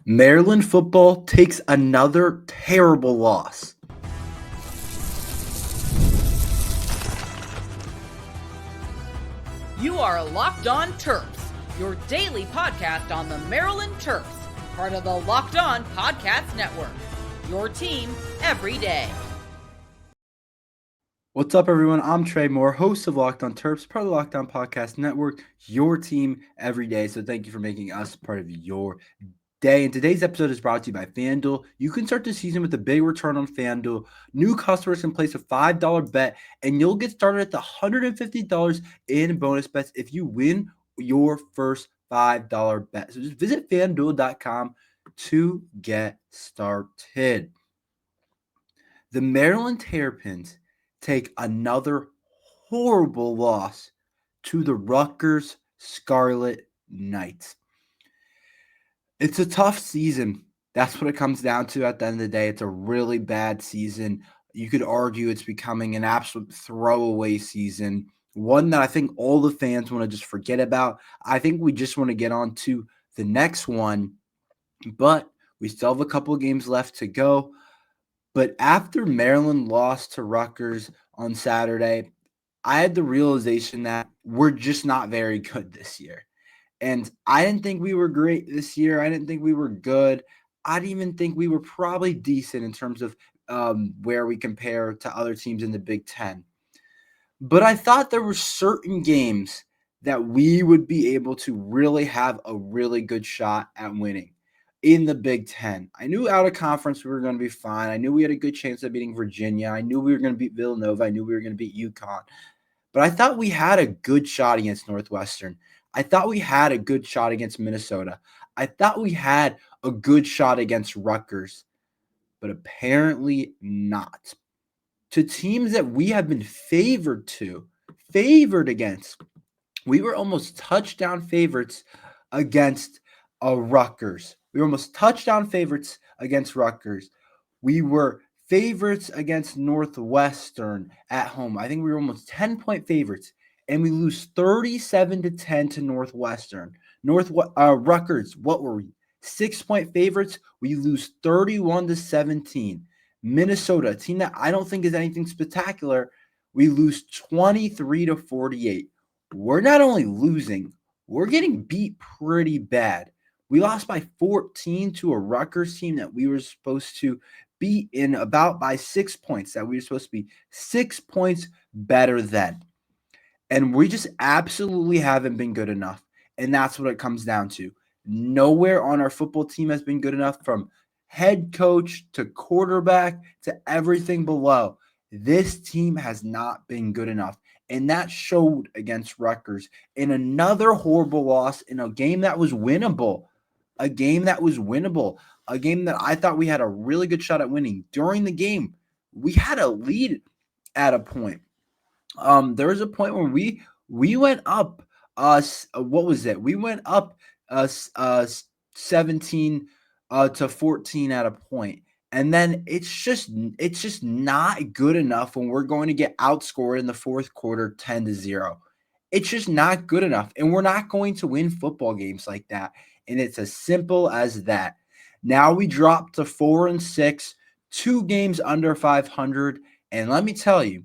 Maryland football takes another terrible loss. You are Locked On Terps, your daily podcast on the Maryland Terps, part of the Locked On Podcast Network. Your team every day. What's up, everyone? I'm Tre Moore, host of Locked On Terps, part of the Locked On Podcast Network, your team every day. So thank you for making us part of your day. And today's episode is brought to you by FanDuel. You can start the season with a big return on FanDuel. New customers can place a $5 bet, and you'll get started at the $150 in bonus bets if you win your first $5 bet. So just visit FanDuel.com to get started. The Maryland Terrapins take another horrible loss to the Rutgers Scarlet Knights. It's a tough season. That's what it comes down to at the end of the day. It's a really bad season. You could argue it's becoming an absolute throwaway season, one that I think all the fans want to just forget about. I think we just want to get on to the next one, but we still have a couple of games left to go. But after Maryland lost to Rutgers on Saturday, I had the realization that we're just not very good this year. And I didn't think we were great this year. I didn't think we were good. I didn't even think we were probably decent in terms of where we compare to other teams in the Big Ten. But I thought there were certain games that we would be able to really have a really good shot at winning in the Big Ten. I knew out of conference we were going to be fine. I knew we had a good chance of beating Virginia. I knew we were going to beat Villanova. I knew we were going to beat UConn. But I thought we had a good shot against Northwestern. I thought we had a good shot against Minnesota. I thought we had a good shot against Rutgers, but apparently not. To teams that we have been favored against, we were almost touchdown favorites against Rutgers. We were almost touchdown favorites against Rutgers. We were favorites against Northwestern at home. I think we were almost 10-point favorites. And we lose 37-10 to Northwestern. Rutgers, what were we? 6-point favorites. We lose 31-17. Minnesota, a team that I don't think is anything spectacular, we lose 23-48. We're not only losing, we're getting beat pretty bad. We lost by 14 to a Rutgers team that we were supposed to beat in about by 6 points, that we were supposed to be 6 points better than. And we just absolutely haven't been good enough. And that's what it comes down to. Nowhere on our football team has been good enough, from head coach to quarterback to everything below. This team has not been good enough. And that showed against Rutgers in another horrible loss in a game that was winnable. A game that I thought we had a really good shot at winning. During the game, we had a lead at a point. There was a point where we went up. What was it? We went up 17 to 14 at a point, and then it's just not good enough when we're going to get outscored in the fourth quarter 10-0. It's just not good enough, and we're not going to win football games like that. And it's as simple as that. Now we dropped to 4-6, 2 games under 500, and let me tell you,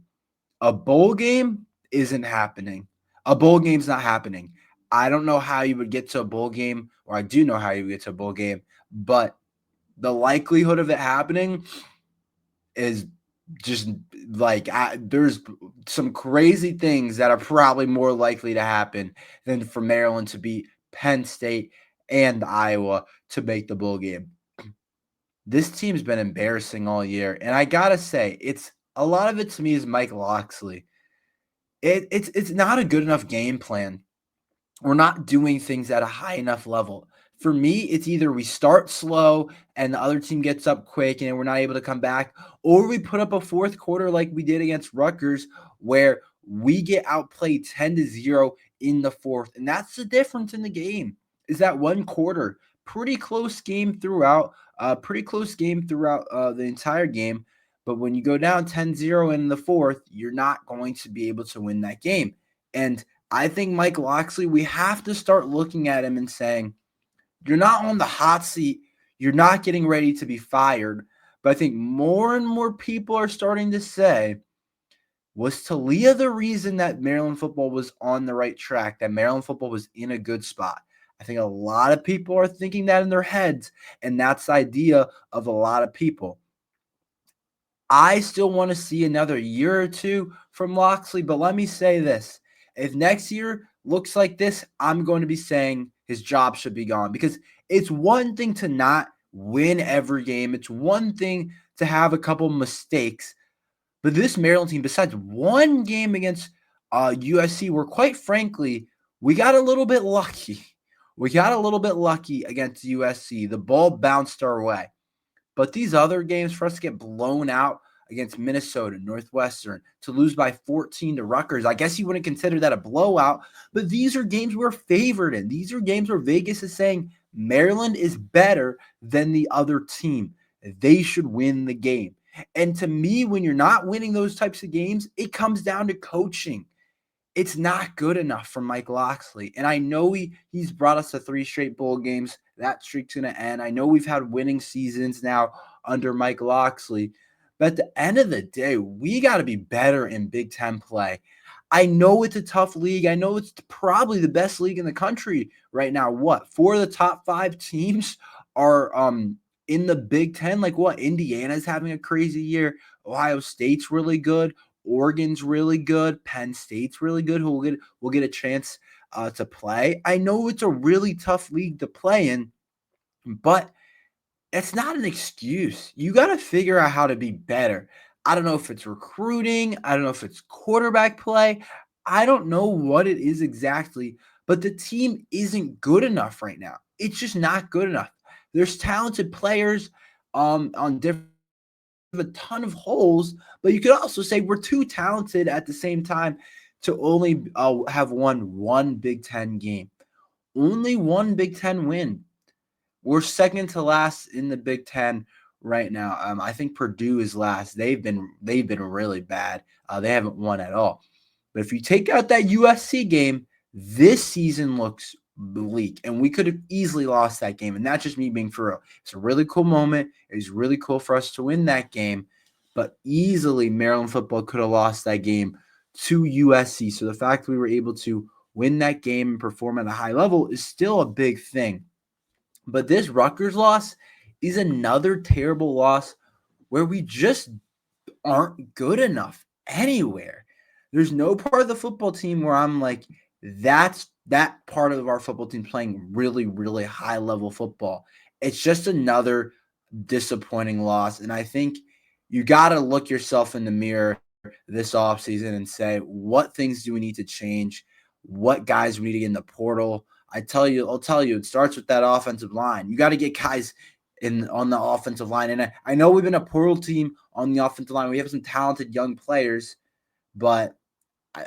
a bowl game isn't happening. A bowl game's not happening. I don't know how you would get to a bowl game, or I do know how you would get to a bowl game, but the likelihood of it happening is just like there's some crazy things that are probably more likely to happen than for Maryland to beat Penn State and Iowa to make the bowl game. This team's been embarrassing all year, and I gotta say, a lot of it to me is Mike Locksley. It's not a good enough game plan. We're not doing things at a high enough level. For me, it's either we start slow and the other team gets up quick and we're not able to come back, or we put up a fourth quarter like we did against Rutgers where we get outplayed 10-0 in the fourth. And that's the difference in the game, is that one quarter. Pretty close game throughout the entire game. But when you go down 10-0 in the fourth, you're not going to be able to win that game. And I think Mike Locksley, we have to start looking at him and saying, you're not on the hot seat. You're not getting ready to be fired. But I think more and more people are starting to say, was Talia the reason that Maryland football was on the right track, that Maryland football was in a good spot? I think a lot of people are thinking that in their heads, and that's the idea of a lot of people. I still want to see another year or two from Locksley, but let me say this. If next year looks like this, I'm going to be saying his job should be gone, because it's one thing to not win every game. It's one thing to have a couple mistakes. But this Maryland team, besides one game against USC, where quite frankly, we got a little bit lucky. We got a little bit lucky against USC. The ball bounced our way. But these other games, for us to get blown out against Minnesota, Northwestern, to lose by 14 to Rutgers, I guess you wouldn't consider that a blowout, but these are games we're favored in. These are games where Vegas is saying Maryland is better than the other team. They should win the game. And to me, when you're not winning those types of games, it comes down to coaching. It's not good enough for Mike Locksley. And I know he's brought us to 3 straight bowl games. That streak's going to end. I know we've had winning seasons now under Mike Locksley. But at the end of the day, we got to be better in Big Ten play. I know it's a tough league. I know it's probably the best league in the country right now. What? 4 of the top 5 teams are in the Big Ten. Like what? Indiana's having a crazy year. Ohio State's really good. Oregon's really good. Penn State's really good. Who will get a chance to play. I know it's a really tough league to play in, but it's not an excuse. You got to figure out how to be better. I don't know if it's recruiting. I don't know if it's quarterback play. I don't know what it is exactly, but the team isn't good enough right now. It's just not good enough. There's talented players on different a ton of holes, but you could also say we're too talented at the same time to only have won one Big Ten game. Only one Big Ten win. We're second to last in the Big Ten right now. I think Purdue is last. They've been really bad. They haven't won at all. But if you take out that USC game, this season looks bleak, and we could have easily lost that game. And that's just me being for real. It's a really cool moment. It was really cool for us to win that game, but easily Maryland football could have lost that game to USC. So the fact we were able to win that game and perform at a high level is still a big thing. But this Rutgers loss is another terrible loss where we just aren't good enough anywhere. There's no part of the football team where I'm like, that part of our football team playing really, really high level football. It's just another disappointing loss. And I think you got to look yourself in the mirror this offseason and say, what things do we need to change? What guys we need to get in the portal? I'll tell you, it starts with that offensive line. You got to get guys on the offensive line. And I know we've been a portal team on the offensive line. We have some talented young players, but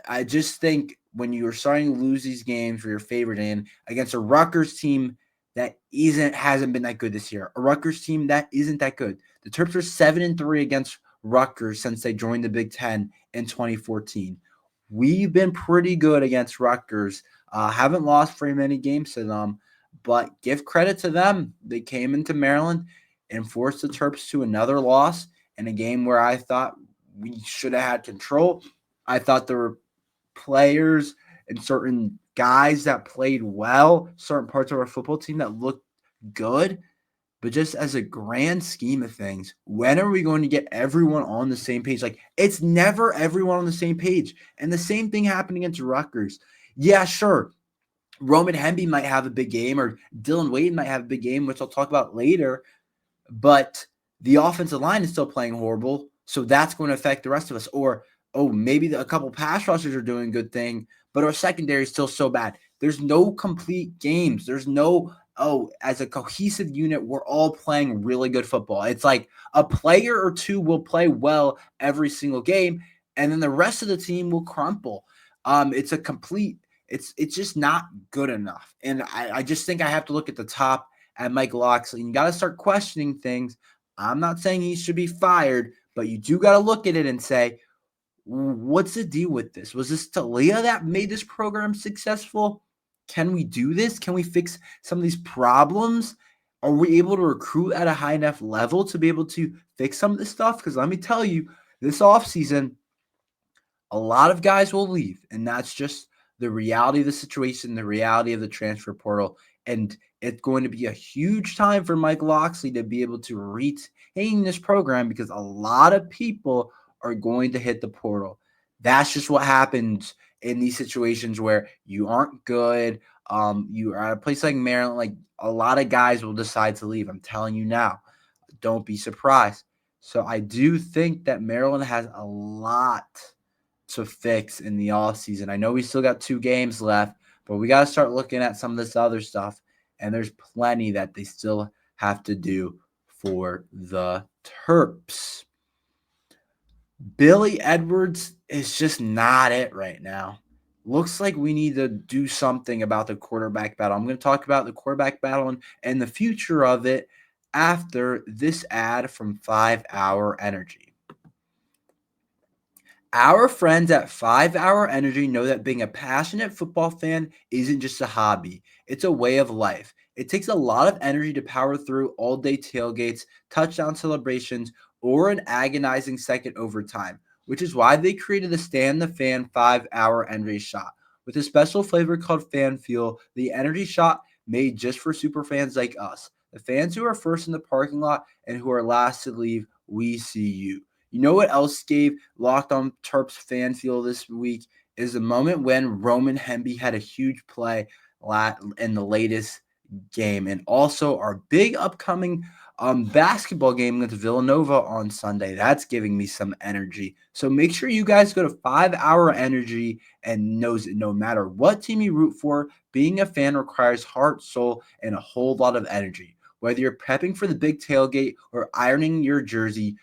I just think when you are starting to lose these games where you're favored in against a Rutgers team that hasn't been that good this year, a Rutgers team that isn't that good. The Terps are 7-3 against Rutgers since they joined the Big Ten in 2014. We've been pretty good against Rutgers. Haven't lost very many games to them, but give credit to them. They came into Maryland and forced the Terps to another loss in a game where I thought we should have had control. I thought there were players and certain guys that played well, certain parts of our football team that looked good. But just as a grand scheme of things, when are we going to get everyone on the same page? Like, it's never everyone on the same page. And the same thing happened against Rutgers. Yeah, sure. Roman Hemby might have a big game, or Dylan Wade might have a big game, which I'll talk about later. But the offensive line is still playing horrible, so that's going to affect the rest of us. Or, maybe a couple pass rushers are doing a good thing, but our secondary is still so bad. There's no complete games. There's no, as a cohesive unit, we're all playing really good football. It's like a player or two will play well every single game, and then the rest of the team will crumple. It's just not good enough. And I just think I have to look at the top at Mike Locksley. You got to start questioning things. I'm not saying he should be fired, but you do got to look at it and say, what's the deal with this? Was this Talia that made this program successful? Can we do this? Can we fix some of these problems? are we able to recruit at a high enough level to be able to fix some of this stuff? Because let me tell you, this offseason, a lot of guys will leave, and that's just the reality of the situation, the reality of the transfer portal. And it's going to be a huge time for Mike Locksley to be able to retain this program because a lot of people are going to hit the portal. That's just what happens in these situations where you aren't good. You are at a place like Maryland, like a lot of guys will decide to leave. I'm telling you now, don't be surprised. So I do think that Maryland has a lot to fix in the offseason. I know we still got 2 games left, but we got to start looking at some of this other stuff. And there's plenty that they still have to do for the Terps. Billy Edwards is just not it right now. Looks like we need to do something about the quarterback battle. I'm going to talk about the quarterback battle and the future of it after this ad from 5 Hour Energy. Our friends at 5 Hour Energy know that being a passionate football fan isn't just a hobby, it's a way of life. It takes a lot of energy to power through all-day tailgates, touchdown celebrations, or an agonizing second overtime, which is why they created the Stand the Fan 5 Hour Energy Shot. With a special flavor called Fan Fuel, the energy shot made just for super fans like us. The fans who are first in the parking lot and who are last to leave, we see you. You know what else gave Locked on Terps fan feel this week is the moment when Roman Hemby had a huge play in the latest game. And also our big upcoming basketball game with Villanova on Sunday. That's giving me some energy. So make sure you guys go to 5 Hour Energy and knows that no matter what team you root for, being a fan requires heart, soul, and a whole lot of energy. Whether you're prepping for the big tailgate or ironing your jersey,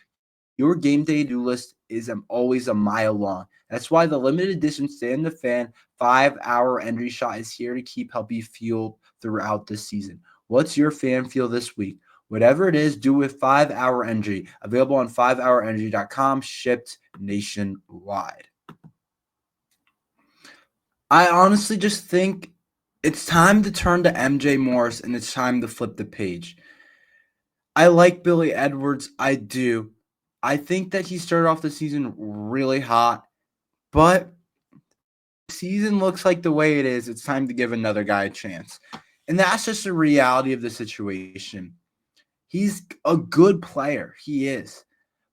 your game day to-do list is always a mile long. That's why the limited edition Stand the Fan 5 Hour Energy Shot is here to keep help you fuel throughout the season. What's your fan feel this week? Whatever it is, do with 5 Hour Energy. Available on 5hourenergy.com, shipped nationwide. I honestly just think it's time to turn to MJ Morris and it's time to flip the page. I like Billy Edwards. I do. I think that he started off the season really hot, but the season looks like the way it is. It's time to give another guy a chance. And that's just the reality of the situation. He's a good player. He is.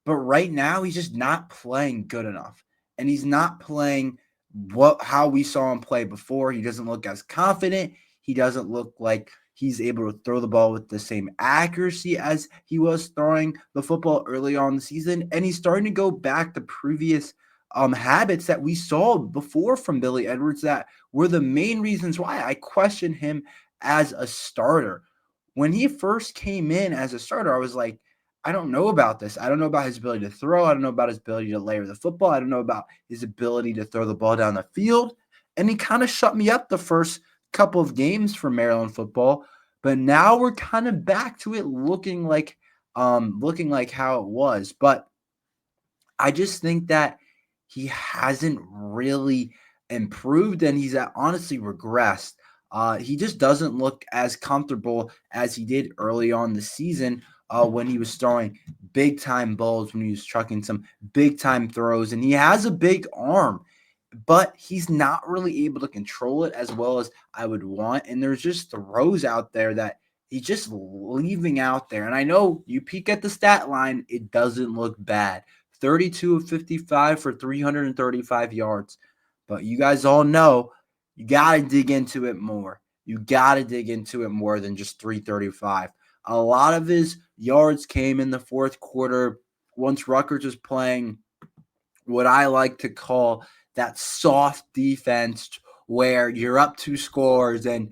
But right now, he's just not playing good enough. And he's not playing how we saw him play before. He doesn't look as confident. He doesn't look like he's able to throw the ball with the same accuracy as he was throwing the football early on in the season. And he's starting to go back to previous habits that we saw before from Billy Edwards that were the main reasons why I question him as a starter. When he first came in as a starter, I was like, I don't know about this. I don't know about his ability to throw. I don't know about his ability to layer the football. I don't know about his ability to throw the ball down the field. And he kind of shut me up the first couple of games for Maryland football. But now we're kind of back to it looking like how it was. But I just think that he hasn't really improved and he's honestly regressed. He just doesn't look as comfortable as he did early on the season when he was throwing big-time balls, when he was trucking some big-time throws. And he has a big arm, but he's not really able to control it as well as I would want. And there's just throws out there that he's just leaving out there. And I know you peek at the stat line, it doesn't look bad. 32 of 55 for 335 yards. But you guys all know you got to dig into it more. You got to dig into it more than just 335. A lot of his yards came in the fourth quarter once Rutgers was playing what I like to call that soft defense where you're up 2 scores and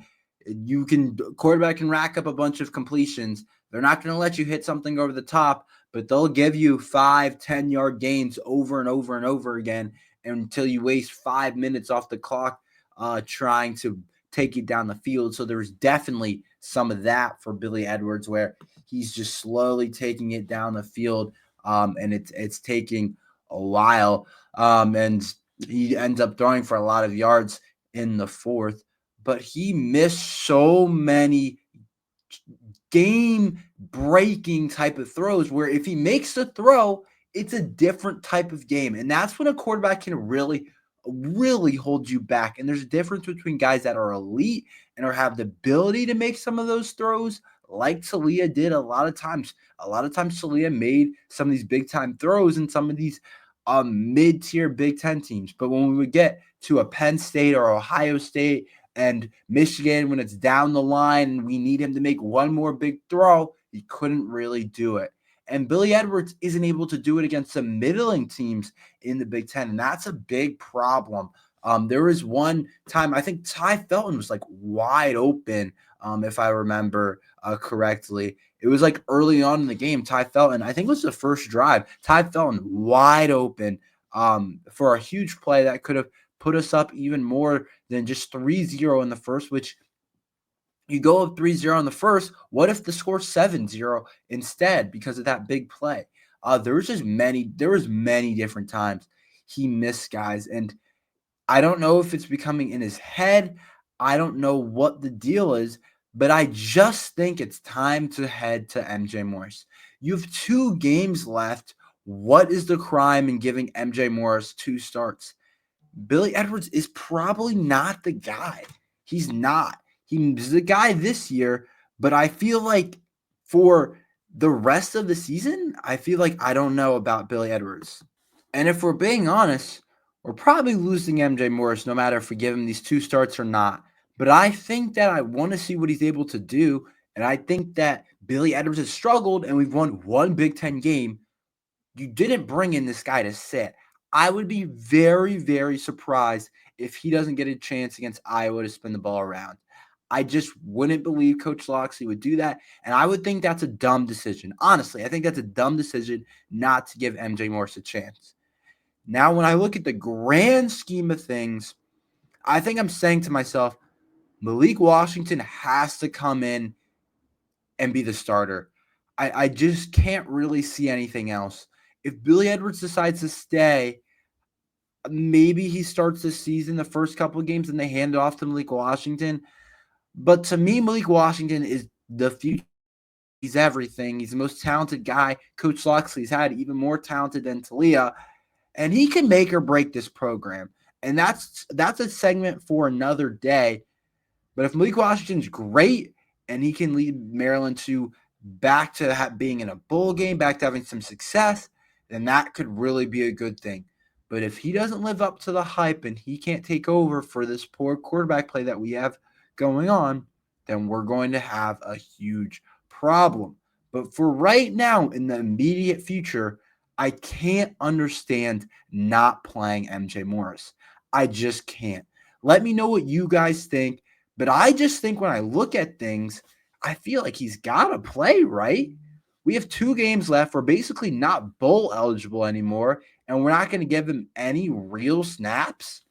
quarterback can rack up a bunch of completions. They're not going to let you hit something over the top, but they'll give you 5-10 yard gains over and over and over again until you waste 5 minutes off the clock trying to take it down the field. So there's definitely some of that for Billy Edwards where he's just slowly taking it down the field, and it's taking a while, and he ends up throwing for a lot of yards in the fourth. But he missed so many game-breaking type of throws where if he makes the throw, it's a different type of game. And that's when a quarterback can really hold you back. And there's a difference between guys that are elite and or have the ability to make some of those throws, like Talia did a lot of times. A lot of times Talia made some of these big-time throws in some of these mid-tier Big Ten teams. But when we would get to a Penn State or Ohio State and Michigan, when it's down the line and we need him to make one more big throw, he couldn't really do it. And Billy Edwards isn't able to do it against some middling teams in the Big Ten, and that's a big problem. There was one time, I think Ty Felton was like wide open, if I remember correctly. It was like early on in the game, Ty Felton, I think it was the first drive, Ty Felton wide open for a huge play that could have put us up even more than just 3-0 in the first, which you go up 3-0 in the first. What if the score 7-0 instead because of that big play? There was many different times he missed guys, and I don't know if it's becoming in his head. I don't know what the deal is, but I just think it's time to head to MJ Morris. You have 2 games left. What is the crime in giving MJ Morris 2 starts? Billy Edwards is probably not the guy. He's not. He's the guy this year, but I feel like for the rest of the season, I feel like I don't know about Billy Edwards. And if we're being honest, we're probably losing MJ Morris no matter if we give him these 2 starts or not. But I think that I want to see what he's able to do, and I think that Billy Edwards has struggled, and we've won one Big Ten game. You didn't bring in this guy to sit. I would be very, very surprised if he doesn't get a chance against Iowa to spin the ball around. I just wouldn't believe Coach Loxley would do that, and I would think that's a dumb decision. Honestly, I think that's a dumb decision not to give MJ Morris a chance. Now, when I look at the grand scheme of things, I think I'm saying to myself, Malik Washington has to come in and be the starter. I just can't really see anything else. If Billy Edwards decides to stay, maybe he starts the season, the first couple of games, and they hand it off to Malik Washington. But to me, Malik Washington is the future. He's everything. He's the most talented guy Coach Loxley's had, even more talented than Talia. And he can make or break this program. And that's a segment for another day. But if Malik Washington's great and he can lead Maryland back to being in a bowl game, back to having some success, then that could really be a good thing. But if he doesn't live up to the hype and he can't take over for this poor quarterback play that we have going on, then we're going to have a huge problem. But for right now, in the immediate future, I can't understand not playing MJ Morris. I just can't. Let me know what you guys think. But I just think when I look at things, I feel like he's got to play, right? We have 2 games left. We're basically not bowl eligible anymore, and we're not going to give him any real snaps.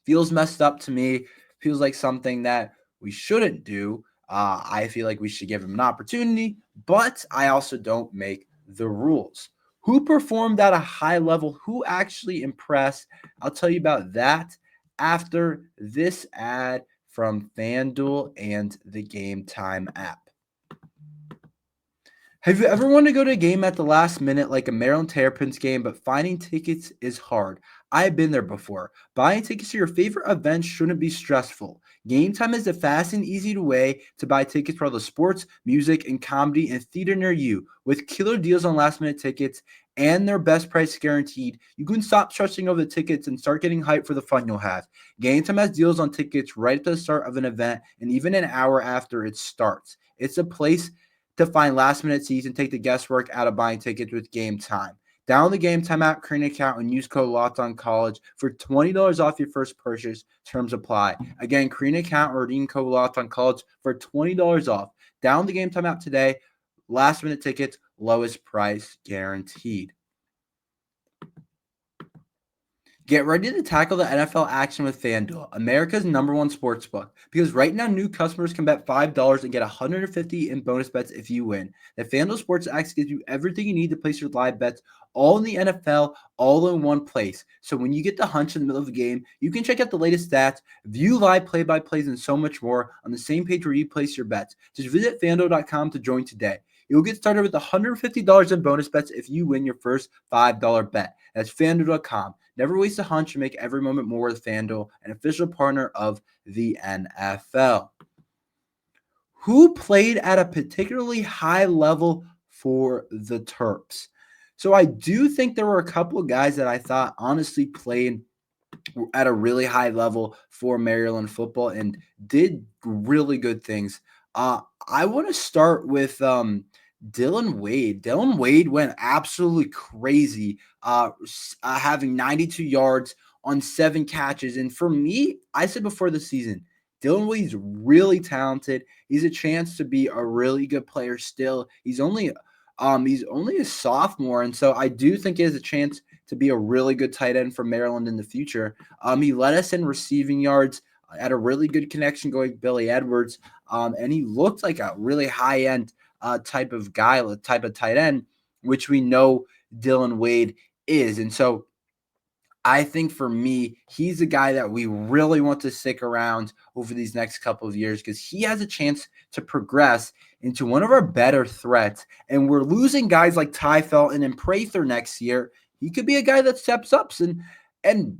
Feels messed up to me. Feels like something that we shouldn't do. I feel like we should give him an opportunity, but I also don't make the rules. Who performed at a high level? Who actually impressed? I'll tell you about that after this ad from FanDuel and the Game Time app. Have you ever wanted to go to a game at the last minute like a Maryland Terrapins game, but finding tickets is hard? I've been there before. Buying tickets to your favorite events shouldn't be stressful. Game Time is the fast and easy way to buy tickets for all the sports, music, and comedy and theater near you. With killer deals on last-minute tickets and their best price guaranteed, you can stop stressing over the tickets and start getting hyped for the fun you'll have. Game Time has deals on tickets right at the start of an event and even an hour after it starts. It's a place to find last-minute seats and take the guesswork out of buying tickets with Game Time. Download the Game Time app, create an account, and use code LOCKEDONCollege for $20 off your first purchase. Terms apply. Again, create an account or redeem code LOCKEDONCollege for $20 off. Download the Game Time app today. Last-minute tickets, lowest price guaranteed. Get ready to tackle the NFL action with FanDuel, America's #1 sportsbook. Because right now, new customers can bet $5 and get $150 in bonus bets if you win. The FanDuel Sports Ax gives you everything you need to place your live bets, all in the NFL, all in one place. So when you get the hunch in the middle of the game, you can check out the latest stats, view live play-by-plays, and so much more on the same page where you place your bets. Just visit FanDuel.com to join today. You'll get started with $150 in bonus bets if you win your first $5 bet. That's FanDuel.com. Never waste a hunch and make every moment more with FanDuel, an official partner of the NFL. Who played at a particularly high level for the Terps? So I do think there were a couple of guys that I thought honestly played at a really high level for Maryland football and did really good things. I want to start with Dillon Wade. Dillon Wade went absolutely crazy, having 92 yards on 7 catches. And for me, I said before the season, Dillon Wade's really talented. He's a chance to be a really good player still. He's only a sophomore, and so I do think he has a chance to be a really good tight end for Maryland in the future. He led us in receiving yards, had a really good connection going with Billy Edwards, and he looked like a really high-end type of guy, type of tight end, which we know Dillon Wade is. And so I think for me, he's a guy that we really want to stick around over these next couple of years because he has a chance to progress into one of our better threats. And we're losing guys like Ty Felton and Prather next year. He could be a guy that steps up and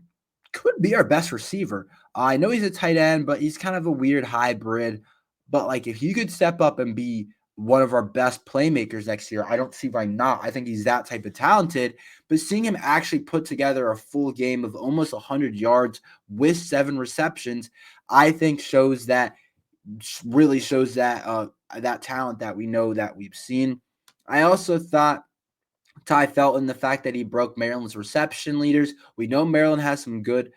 could be our best receiver. I know he's a tight end, but he's kind of a weird hybrid. But like if he could step up and be one of our best playmakers next year, I don't see why not. I think he's that type of talented. But seeing him actually put together a full game of almost 100 yards with 7 receptions, I think really shows that that talent that we know that we've seen. I also thought Ty Felton, the fact that he broke Maryland's reception leaders. We know Maryland has some good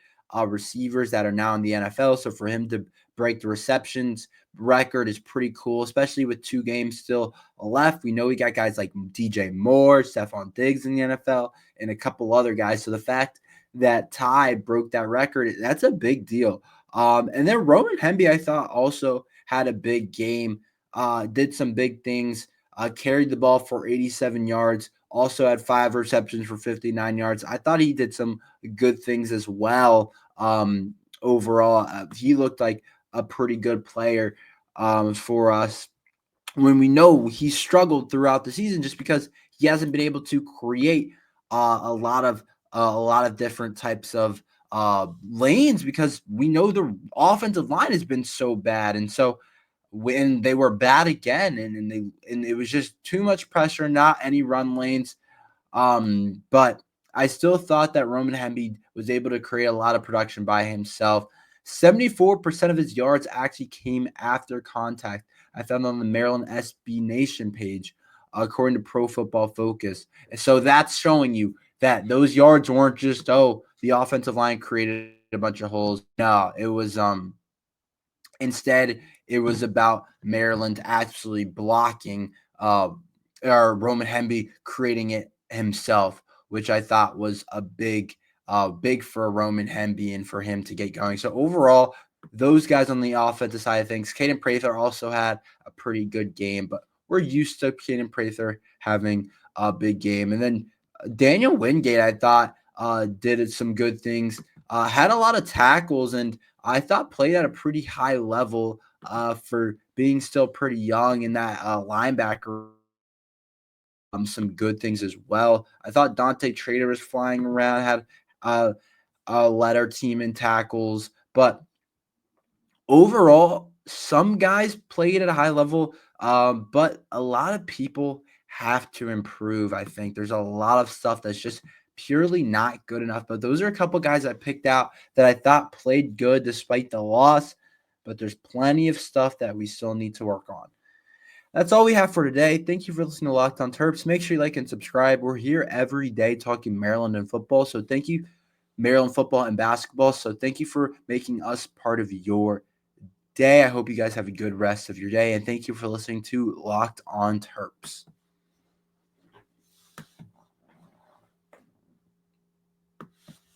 receivers that are now in the NFL. So for him to break the receptions record is pretty cool, especially with 2 games still left. We know we got guys like DJ Moore, Stephon Diggs in the NFL, and a couple other guys. So the fact that Ty broke that record, that's a big deal. And then Roman Hemby, I thought, also had a big game, did some big things, carried the ball for 87 yards, also had 5 receptions for 59 yards. I thought he did some good things as well. Overall, he looked like a pretty good player for us when we know he struggled throughout the season just because he hasn't been able to create a lot of different types of lanes because we know the offensive line has been so bad. And so when they were bad again and it was just too much pressure, not any run lanes. But I still thought that Roman Hemby was able to create a lot of production by himself. 74% of his yards actually came after contact. I found on the Maryland SB Nation page, according to Pro Football Focus. And so that's showing you that those yards weren't just, the offensive line created a bunch of holes. No, it was instead it was about Maryland actually blocking or Roman Hemby creating it himself, which I thought was a big for Roman Hemby and for him to get going. So overall, those guys on the offensive side of things, Caden Prather also had a pretty good game, but we're used to Caden Prather having a big game. And then Daniel Wingate, I thought, did some good things, had a lot of tackles, and I thought played at a pretty high level for being still pretty young in that linebacker. Some good things as well. I thought Dante Trader was flying around, had led our team in tackles, but overall, some guys played at a high level, but a lot of people have to improve. I think there's a lot of stuff that's just purely not good enough. But those are a couple guys I picked out that I thought played good despite the loss. But there's plenty of stuff that we still need to work on. That's all we have for today. Thank you for listening to Locked On Terps. Make sure you like and subscribe. We're here every day talking Maryland and football. So thank you, Maryland football and basketball. So thank you for making us part of your day. I hope you guys have a good rest of your day. And thank you for listening to Locked On Terps.